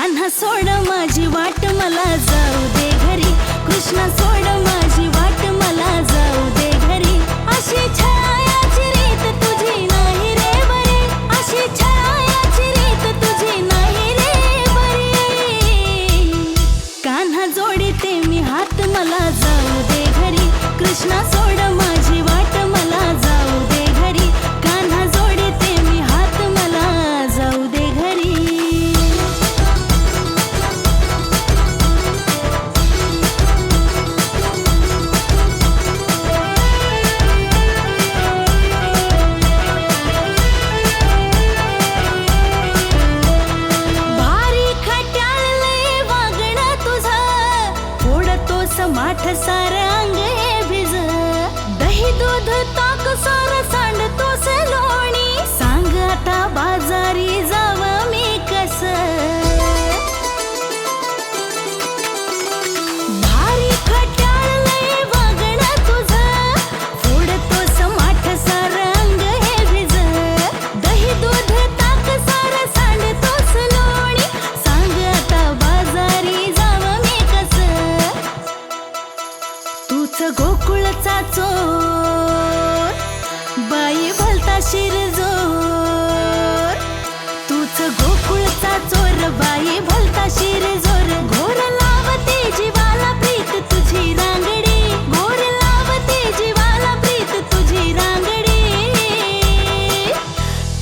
कान्हा सोड माझी वाट मला जाऊ दे घरी, कृष्णा सोड माझी वाट मला जाऊ दे घरी। अशी छायाची रीत तुझी नाही रे बरी, अशी छायाची रीत तुझी नाही रे बरी। कान्हा जोडीते मी हात मला जाऊ दे घरी, कृष्णा सोड माझी वाट मला जाऊ दे घरी। कान्हा जोडीते मी हात मला जाऊ दे घरी। माठ सार अंग हे भिज, दही दूध ताक सार सांडतोस लोणी। सांग आता बाजारी जाव मी कस, भारी खट्याळलंय वागणं तुझं। फोडतोस माठ सार अंग हे भिज, दही दूध ताक सार सांडतोस लोणी। सांग आता बाजारी जाव मी कस, तूच गोकुळचा चोर बाई भलता शिरजोर। तूच गोकुळचा चोर बाई भलता शिरजोर। घोर लावते जीवाला प्रीत तुझी रांगडी, घोर लावते जीवाला प्रीत तुझी रांगडी।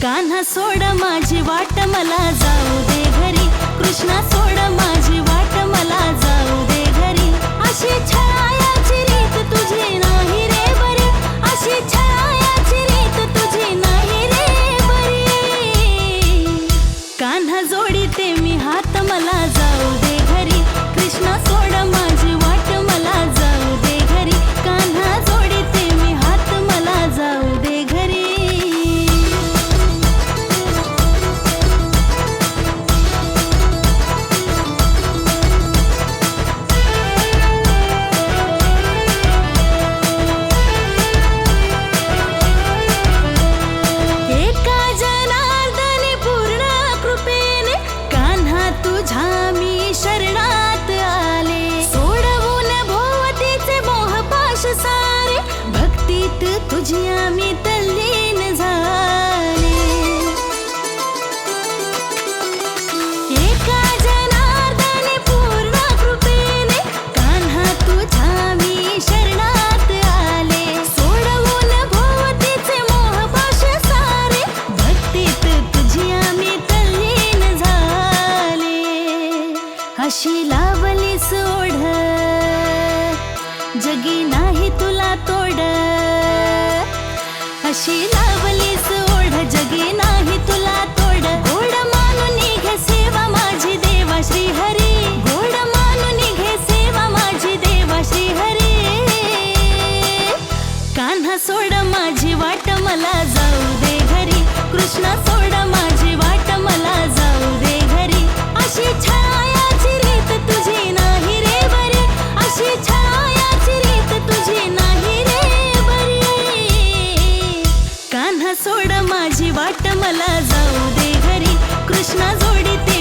कान्हा सोड माझी वाट मला जाऊ दे घरी, कृष्णा सोड माझी वाट मला जाऊ दे घरी। अशी छायाची रीत तुझी नाही रे बरी, अशी छायाची रीत तुझी नाही रे बरी। कान्हा जोडीते मी हात मला जाऊ दे घरी, कृष्णा सोड माझी वाट मला जाऊ दे घरी। कान्हा जोडीते मी हात मला जाऊ दे घरी। शरणात आले सोडवून भोवतीचे मोहपाश सारे, भक्तीत तुझी आम्ही तल्लीन झाले। एका जनार्दनी पूर्ण कृपेने कान्हा तुझ्या मी शरणात आले। सोडवून भोवतीचे मोहपाश सारे, भक्तीत तुझी आम्ही तल्लीन झाले। अशी लावली सोड जगी नाही तुला तोड, अशी लावली सोड जगी नाही तुला तोड। गोड मानून घे सेवा माझी देवा श्री हरी, गोड मानून घे सेवा माझी देवा श्री हरी। कान्हा सोड माझी वाट मला जाऊ दे घरी, कृष्णा सोड माझी वाट मला जाऊ दे घरी। अशी छायाची रीत तुझी नाही रे बरी, अशी छायाची रीत तुझी नाही रे बरी। कान्हा सोड माझी वाट मला जाऊ दे घरी, कृष्णा जोडीते